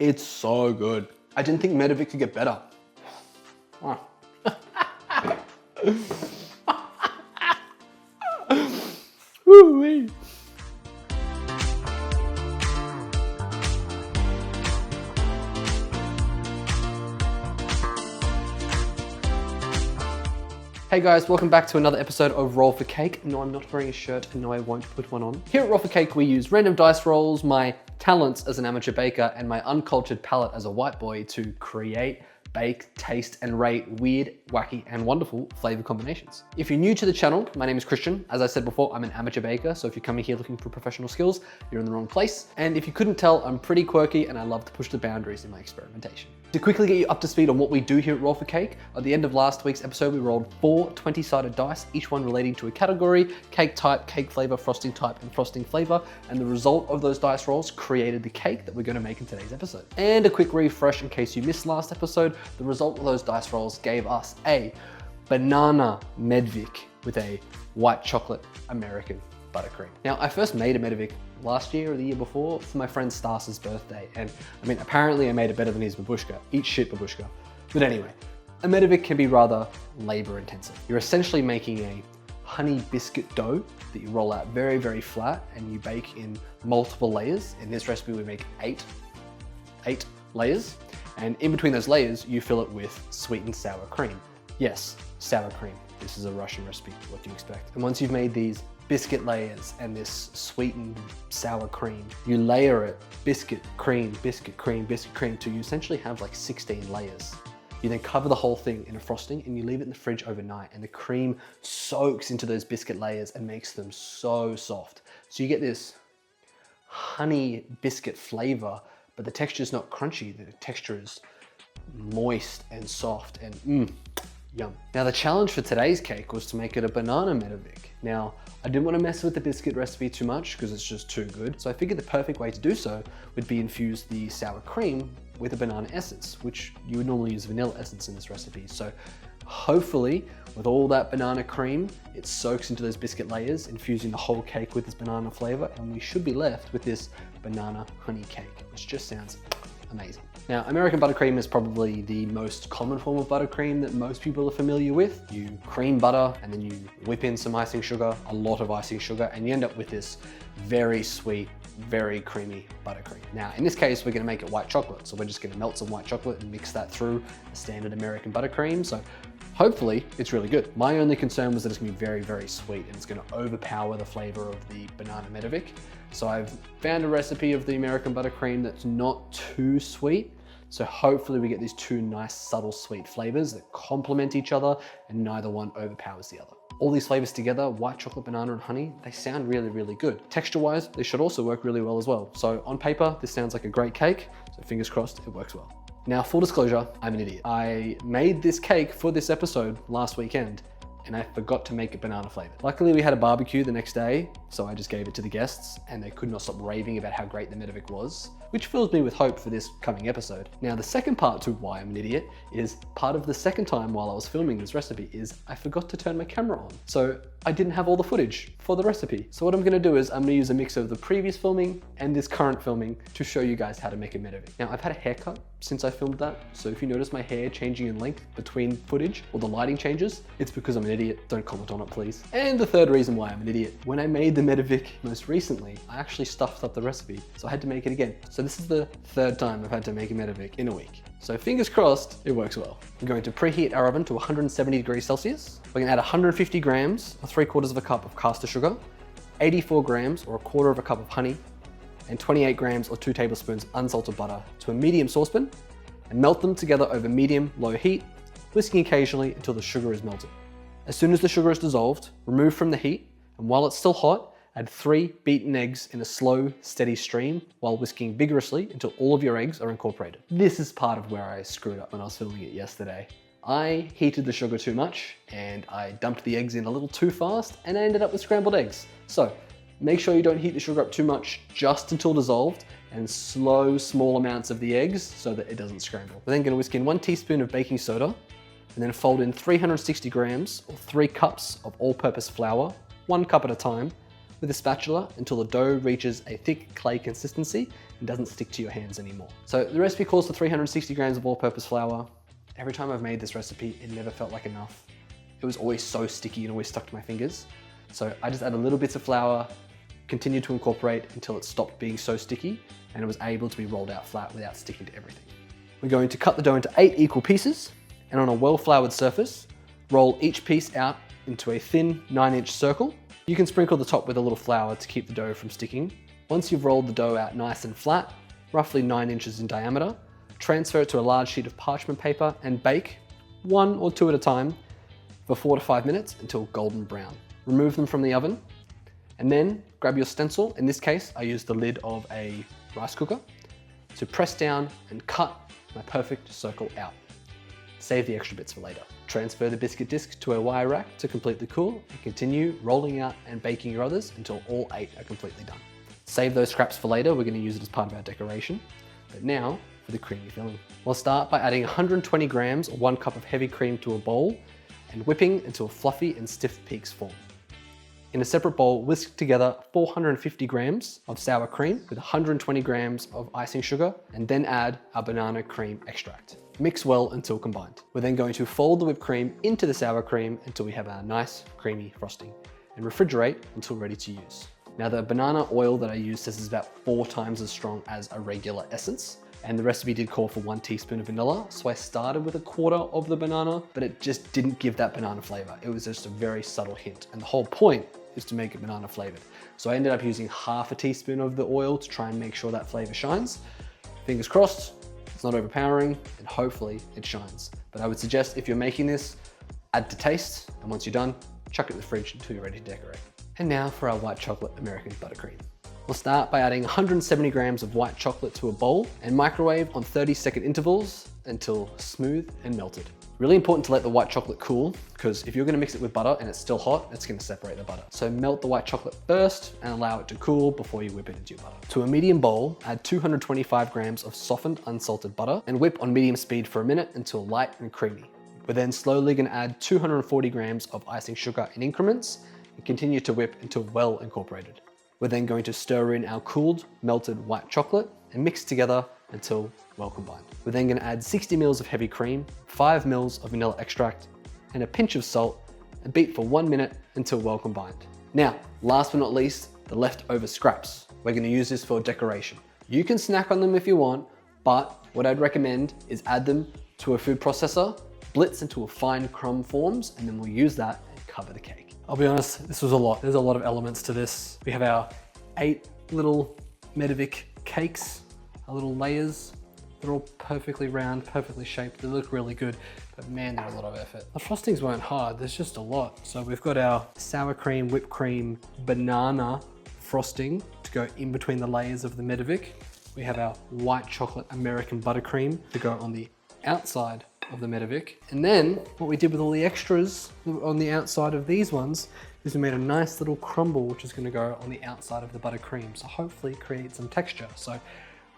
It's so good. I didn't think Medovik could get better. Oh. Woo-wee. Hey guys, welcome back to another episode of Roll for Cake. No, I'm not wearing a shirt, and no, I won't put one on. Here at Roll for Cake, we use random dice rolls, my talents as an amateur baker, and my uncultured palate as a white boy to create, bake, taste, and rate weird, wacky, and wonderful flavor combinations. If you're new to the channel, my name is Christian. As I said before, I'm an amateur baker, so if you're coming here looking for professional skills, you're in the wrong place. And if you couldn't tell, I'm pretty quirky and I love to push the boundaries in my experimentation. To quickly get you up to speed on what we do here at Roll for Cake, at the end of last week's episode, we rolled 4 20-sided dice, each one relating to a category, cake type, cake flavor, frosting type, and frosting flavor. And the result of those dice rolls created the cake that we're going to make in today's episode. And a quick refresh in case you missed last episode, the result of those dice rolls gave us a Banana Medovik with a White Chocolate American Buttercream. Now, I first made a Medovik last year or the year before for my friend Stas's birthday. And I mean, apparently I made it better than his babushka. Eat shit, babushka. But anyway, a Medovik can be rather labor intensive. You're essentially making a honey biscuit dough that you roll out very, very flat and you bake in multiple layers. In this recipe, we make eight layers. And in between those layers, you fill it with sweet and sour cream. Yes, sour cream. This is a Russian recipe, what do you expect? And once you've made these biscuit layers and this sweetened sour cream, you layer it biscuit, cream, biscuit, cream, biscuit, cream till you essentially have like 16 layers. You then cover the whole thing in a frosting and you leave it in the fridge overnight, and the cream soaks into those biscuit layers and makes them so soft. So you get this honey biscuit flavor, but the texture is not crunchy. The texture is moist and soft and yum. Now the challenge for today's cake was to make it a Banana Medovik. Now, I didn't want to mess with the biscuit recipe too much because it's just too good. So I figured the perfect way to do so would be infuse the sour cream with a banana essence, which you would normally use vanilla essence in this recipe. So hopefully with all that banana cream, it soaks into those biscuit layers, infusing the whole cake with this banana flavor, and we should be left with this banana honey cake, which just sounds amazing. Now, American buttercream is probably the most common form of buttercream that most people are familiar with. You cream butter and then you whip in some icing sugar, a lot of icing sugar, and you end up with this very sweet, very creamy buttercream. Now, in this case, we're gonna make it white chocolate. So we're just gonna melt some white chocolate and mix that through a standard American buttercream. So hopefully it's really good. My only concern was that it's gonna be very, very sweet and it's gonna overpower the flavor of the Banana Medovik. So I've found a recipe of the American buttercream that's not too sweet. So hopefully we get these two nice, subtle, sweet flavors that complement each other and neither one overpowers the other. All these flavors together, white chocolate, banana, and honey, they sound really, really good. Texture-wise, they should also work really well as well. So on paper, this sounds like a great cake. So fingers crossed, it works well. Now, full disclosure, I'm an idiot. I made this cake for this episode last weekend and I forgot to make it banana flavored. Luckily, we had a barbecue the next day, so I just gave it to the guests and they could not stop raving about how great the Medovik was, which fills me with hope for this coming episode. Now, the second part to why I'm an idiot is part of the second time while I was filming this recipe is I forgot to turn my camera on. So I didn't have all the footage for the recipe. So what I'm gonna do is I'm gonna use a mix of the previous filming and this current filming to show you guys how to make a Medovik. Now, I've had a haircut since I filmed that, so if you notice my hair changing in length between footage or the lighting changes, it's because I'm an idiot. Don't comment on it, please. And the third reason why I'm an idiot, when I made the Medovik most recently, I actually stuffed up the recipe, so I had to make it again. So this is the third time I've had to make a Medovik in a week. So fingers crossed, it works well. I'm going to preheat our oven to 170 degrees Celsius. We're gonna add 150 grams or 3/4 of a cup of caster sugar, 84 grams or 1/4 of a cup of honey, and 28 grams or 2 tablespoons unsalted butter to a medium saucepan and melt them together over medium-low heat, whisking occasionally until the sugar is melted. As soon as the sugar is dissolved, remove from the heat, and while it's still hot, add 3 beaten eggs in a slow, steady stream while whisking vigorously until all of your eggs are incorporated. This is part of where I screwed up when I was filming it yesterday. I heated the sugar too much and I dumped the eggs in a little too fast and I ended up with scrambled eggs. So make sure you don't heat the sugar up too much, just until dissolved, and slow, small amounts of the eggs so that it doesn't scramble. We're then gonna whisk in 1 teaspoon of baking soda and then fold in 360 grams or 3 cups of all-purpose flour, 1 cup at a time, with a spatula until the dough reaches a thick clay consistency and doesn't stick to your hands anymore. So the recipe calls for 360 grams of all-purpose flour. Every time I've made this recipe, it never felt like enough. It was always so sticky and always stuck to my fingers. So I just added little bits of flour, continued to incorporate until it stopped being so sticky and it was able to be rolled out flat without sticking to everything. We're going to cut the dough into 8 equal pieces, and on a well-floured surface, roll each piece out into a thin 9-inch circle. You can sprinkle the top with a little flour to keep the dough from sticking. Once you've rolled the dough out nice and flat, roughly 9 inches in diameter, transfer it to a large sheet of parchment paper and bake 1 or 2 at a time for 4 to 5 minutes until golden brown. Remove them from the oven, and then grab your stencil. In this case, I used the lid of a rice cooker to press down and cut my perfect circle out. Save the extra bits for later. Transfer the biscuit disc to a wire rack to complete the cool and continue rolling out and baking your others until all 8 are completely done. Save those scraps for later, we're going to use it as part of our decoration. But now for the creamy filling. We'll start by adding 120 grams or 1 cup of heavy cream to a bowl and whipping until fluffy and stiff peaks form. In a separate bowl, whisk together 450 grams of sour cream with 120 grams of icing sugar, and then add our banana cream extract. Mix well until combined. We're then going to fold the whipped cream into the sour cream until we have our nice creamy frosting, and refrigerate until ready to use. Now the banana oil that I use says is about 4 times as strong as a regular essence, and the recipe did call for 1 teaspoon of vanilla, so I started with 1/4 of the banana, but it just didn't give that banana flavor. It was just a very subtle hint, and the whole point is to make it banana flavored. So I ended up using 1/2 teaspoon of the oil to try and make sure that flavor shines. Fingers crossed, it's not overpowering, and hopefully it shines. But I would suggest if you're making this, add to taste, and once you're done, chuck it in the fridge until you're ready to decorate. And now for our White Chocolate American Buttercream. We'll start by adding 170 grams of white chocolate to a bowl and microwave on 30-second intervals until smooth and melted. Really important to let the white chocolate cool, because if you're going to mix it with butter and it's still hot, it's going to separate the butter. So melt the white chocolate first and allow it to cool before you whip it into your butter. To a medium bowl, add 225 grams of softened unsalted butter and whip on medium speed for a minute until light and creamy. We're then slowly going to add 240 grams of icing sugar in increments and continue to whip until well incorporated. We're then going to stir in our cooled, melted white chocolate and mix together until well combined. We're then going to add 60 mils of heavy cream, 5 mils of vanilla extract, and a pinch of salt, and beat for 1 minute until well combined. Now, last but not least, the leftover scraps. We're going to use this for decoration. You can snack on them if you want, but what I'd recommend is add them to a food processor, blitz into a fine crumb forms, and then we'll use that and cover the cake. I'll be honest, this was a lot. There's a lot of elements to this. We have our 8 little Medovik cakes, our little layers. They're all perfectly round, perfectly shaped. They look really good, but man, they're a lot of effort. The frostings weren't hard, there's just a lot. So we've got our sour cream, whipped cream, banana frosting to go in between the layers of the Medovik. We have our White Chocolate American Buttercream to go on the outside of the Medovik. And then what we did with all the extras on the outside of these ones is we made a nice little crumble, which is gonna go on the outside of the buttercream. So hopefully create some texture. So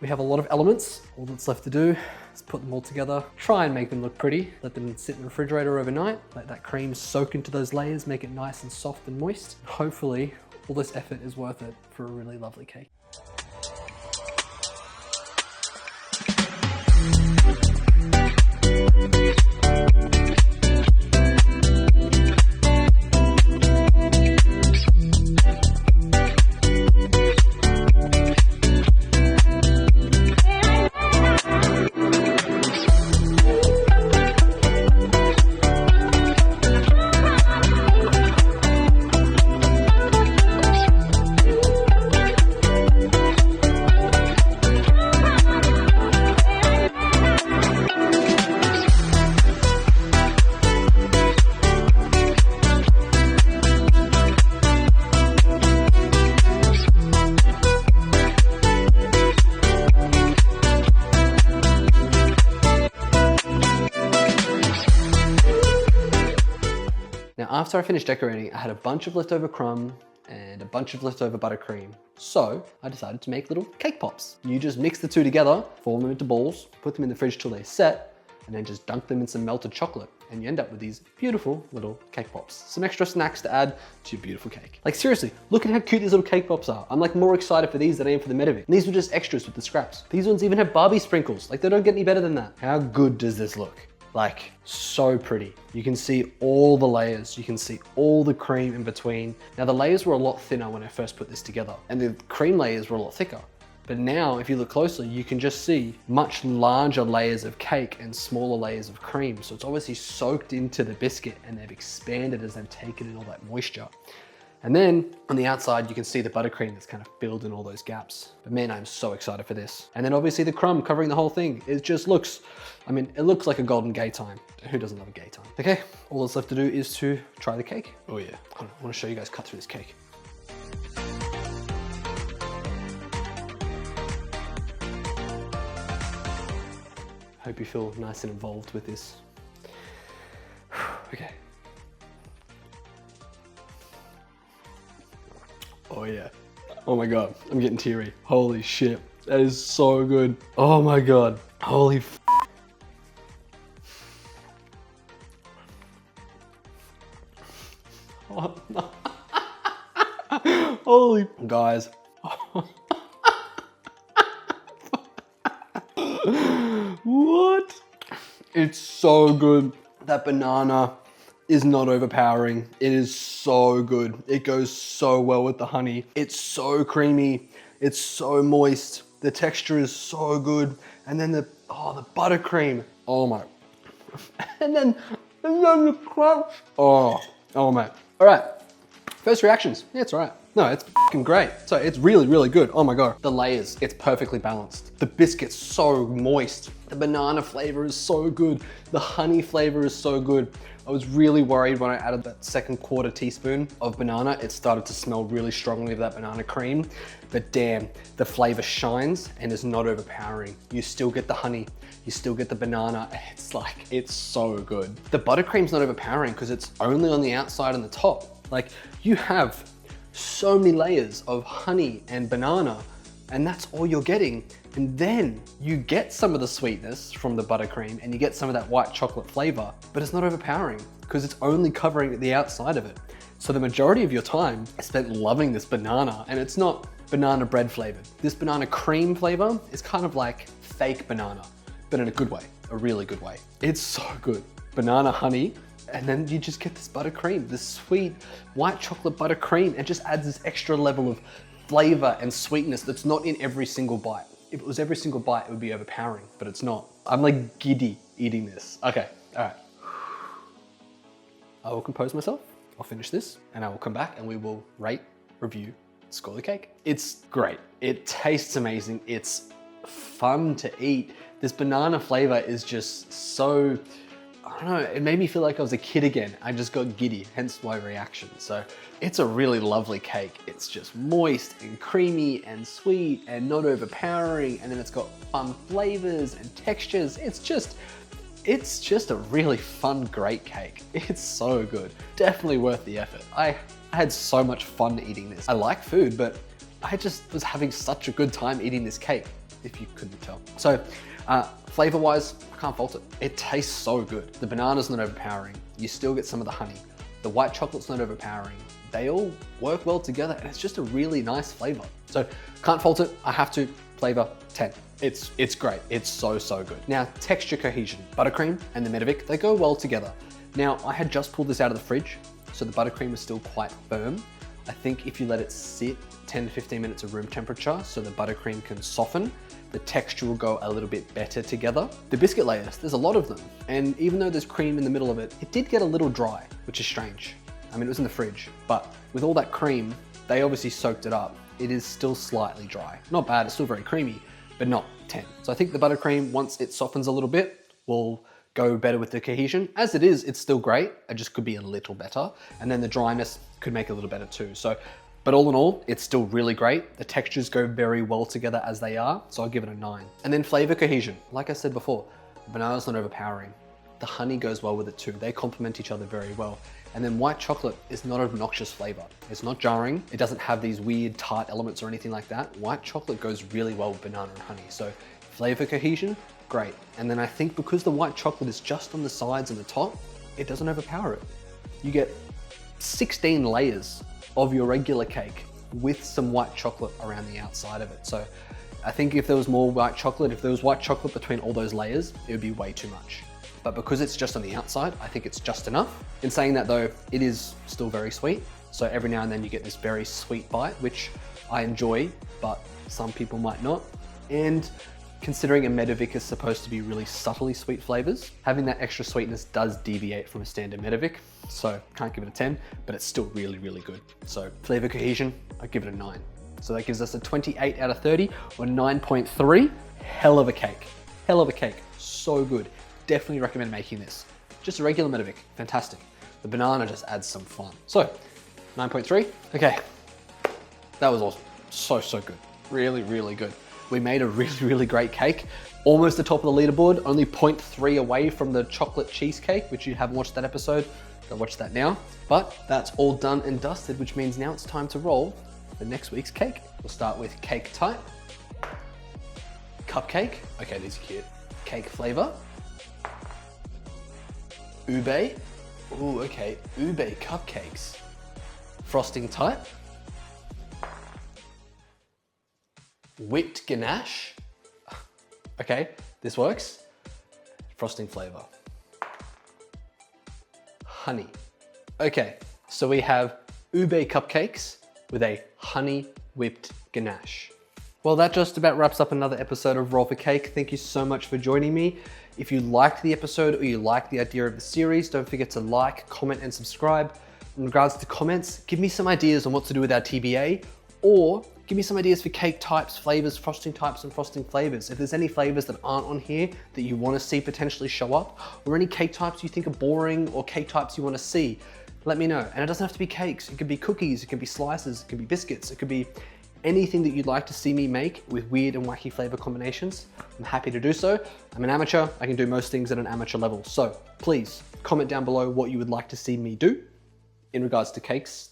we have a lot of elements. All that's left to do is put them all together, try and make them look pretty, let them sit in the refrigerator overnight, let that cream soak into those layers, make it nice and soft and moist. Hopefully all this effort is worth it for a really lovely cake. Now, after I finished decorating, I had a bunch of leftover crumb and a bunch of leftover buttercream. So I decided to make little cake pops. You just mix the two together, form them into balls, put them in the fridge till they set, and then just dunk them in some melted chocolate, and you end up with these beautiful little cake pops. Some extra snacks to add to your beautiful cake. Like seriously, look at how cute these little cake pops are. I'm like more excited for these than I am for the Medovik. These were just extras with the scraps. These ones even have Barbie sprinkles. Like they don't get any better than that. How good does this look? Like so pretty. You can see all the layers. You can see all the cream in between. Now the layers were a lot thinner when I first put this together, and the cream layers were a lot thicker. But now, if you look closely, you can just see much larger layers of cake and smaller layers of cream. So it's obviously soaked into the biscuit and they've expanded as they've taken in all that moisture. And then on the outside, you can see the buttercream that's kind of filled in all those gaps. But man, I'm so excited for this. And then obviously the crumb covering the whole thing. It just looks, I mean, it looks like a golden gay time. Who doesn't love a gay time? Okay, all that's left to do is to try the cake. Oh yeah, I want to show you guys cut through this cake. Hope you feel nice and involved with this. Okay. Oh yeah. Oh my God, I'm getting teary. Holy shit, that is so good. Oh my God, holy f. Oh, no. Holy guys. What? It's so good. That banana is not overpowering. It is so good. It goes so well with the honey. It's so creamy. It's so moist. The texture is so good. And then the buttercream. Oh my. And then the crunch. Oh man. All right. First reactions. Yeah, it's all right. No, it's fucking great. So it's really, really good. Oh my God. The layers, it's perfectly balanced. The biscuit's so moist. The banana flavor is so good. The honey flavor is so good. I was really worried when I added that second quarter teaspoon of banana. It started to smell really strongly of that banana cream, but damn, the flavor shines and is not overpowering. You still get the honey, you still get the banana. It's so good. The buttercream's not overpowering because it's only on the outside and the top. Like you have so many layers of honey and banana, and that's all you're getting. And then you get some of the sweetness from the buttercream and you get some of that white chocolate flavor, but it's not overpowering because it's only covering the outside of it. So the majority of your time is spent loving this banana, and it's not banana bread flavored. This banana cream flavor is kind of like fake banana, but in a good way, a really good way. It's so good. Banana honey, and then you just get this buttercream, this sweet white chocolate buttercream. It just adds this extra level of flavor and sweetness that's not in every single bite. If it was every single bite, it would be overpowering, but it's not. I'm like giddy eating this. Okay, all right. I will compose myself. I'll finish this and I will come back and we will rate, review, score the cake. It's great. It tastes amazing. It's fun to eat. This banana flavor is just so, I don't know, it made me feel like I was a kid again. I just got giddy, hence my reaction. So it's a really lovely cake. It's just moist and creamy and sweet and not overpowering. And then it's got fun flavors and textures. It's just a really fun, great cake. It's so good. Definitely worth the effort. I had so much fun eating this. I like food, but I just was having such a good time eating this cake, if you couldn't tell. So flavor-wise, I can't fault it. It tastes so good. The banana's not overpowering. You still get some of the honey. The white chocolate's not overpowering. They all work well together and it's just a really nice flavor. So can't fault it. I have to flavor 10. It's great. It's so good. Now, texture cohesion. Buttercream and the Medovik, they go well together. Now, I had just pulled this out of the fridge, so the buttercream is still quite firm. I think if you let it sit 10 to 15 minutes at room temperature so the buttercream can soften, the texture will go a little bit better together. The biscuit layers, there's a lot of them. And even though there's cream in the middle of it, it did get a little dry, which is strange. I mean, it was in the fridge, but with all that cream, they obviously soaked it up. It is still slightly dry. Not bad, it's still very creamy, but not 10. So I think the buttercream, once it softens a little bit, will go better with the cohesion. As it is, it's still great. It just could be a little better. And then the dryness could make it a little better too. So, but all in all, it's still really great. The textures go very well together as they are. So I'll give it a 9. And then flavor cohesion. Like I said before, banana's not overpowering. The honey goes well with it too. They complement each other very well. And then white chocolate is not an obnoxious flavor. It's not jarring. It doesn't have these weird tart elements or anything like that. White chocolate goes really well with banana and honey. So flavor cohesion, great. And then I think because the white chocolate is just on the sides and the top, it doesn't overpower it. You get 16 layers of your regular cake with some white chocolate around the outside of it. So I think if there was more white chocolate, if there was white chocolate between all those layers, it would be way too much. But because it's just on the outside, I think it's just enough. In saying that though, it is still very sweet. So every now and then you get this very sweet bite, which I enjoy, but some people might not. And considering a Medovik is supposed to be really subtly sweet flavors, having that extra sweetness does deviate from a standard Medovik. So can't give it a 10, but it's still really, really good. So flavor cohesion, I give it a 9. So that gives us a 28 out of 30 or 9.3. Hell of a cake. Hell of a cake. So good. Definitely recommend making this. Just a regular Medovik, fantastic. The banana just adds some fun. So 9.3, okay. That was awesome. So good. Really, really good. We made a really, really great cake. Almost the top of the leaderboard, only 0.3 away from the chocolate cheesecake, which you haven't watched that episode. Go watch that now. But that's all done and dusted, which means now it's time to roll for next week's cake. We'll start with cake type, cupcake. Okay, these are cute. Cake flavor, ube. Ooh, okay, ube cupcakes. Frosting type, whipped ganache. Okay, this works. Frosting flavor, honey. Okay, so we have ube cupcakes with a honey whipped ganache. Well, that just about wraps up another episode of Roll for Cake. Thank you so much for joining me. If you liked the episode or you like the idea of the series, don't forget to like, comment, and subscribe. In regards to comments, give me some ideas on what to do with our TBA, or give me some ideas for cake types, flavors, frosting types, and frosting flavors. If there's any flavors that aren't on here that you want to see potentially show up, or any cake types you think are boring, or cake types you want to see, let me know. And it doesn't have to be cakes. It could be cookies, it could be slices, it could be biscuits, it could be anything that you'd like to see me make with weird and wacky flavor combinations. I'm happy to do so. I'm an amateur. I can do most things at an amateur level. So please comment down below what you would like to see me do in regards to cakes.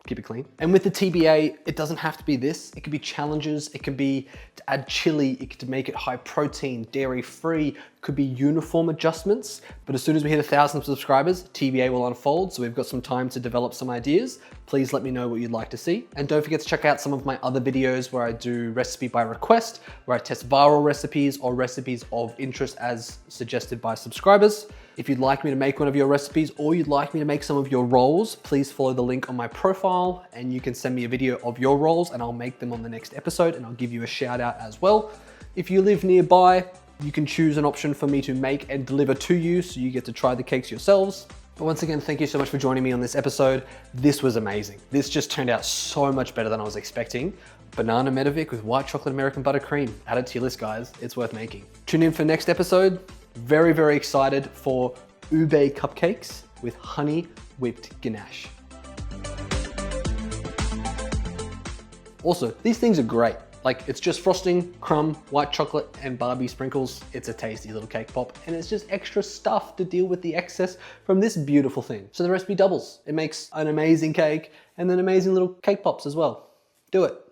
Keep it clean. And with the TBA, it doesn't have to be this. It could be challenges. It could be to add chili. It could make it high protein, dairy free. It could be uniform adjustments. But as soon as we hit 1,000 subscribers, TBA will unfold. So we've got some time to develop some ideas. Please let me know what you'd like to see. And don't forget to check out some of my other videos where I do recipe by request, where I test viral recipes or recipes of interest as suggested by subscribers. If you'd like me to make one of your recipes or you'd like me to make some of your rolls, please follow the link on my profile and you can send me a video of your rolls and I'll make them on the next episode and I'll give you a shout out as well. If you live nearby, you can choose an option for me to make and deliver to you so you get to try the cakes yourselves. But once again, thank you so much for joining me on this episode. This was amazing. This just turned out so much better than I was expecting. Banana Medovik with White Chocolate American Buttercream. Add it to your list, guys. It's worth making. Tune in for next episode. Very, very excited for ube cupcakes with honey whipped ganache. Also, these things are great. Like, it's just frosting, crumb, white chocolate, and Barbie sprinkles. It's a tasty little cake pop, and it's just extra stuff to deal with the excess from this beautiful thing. So the recipe doubles. It makes an amazing cake, and then amazing little cake pops as well. Do it.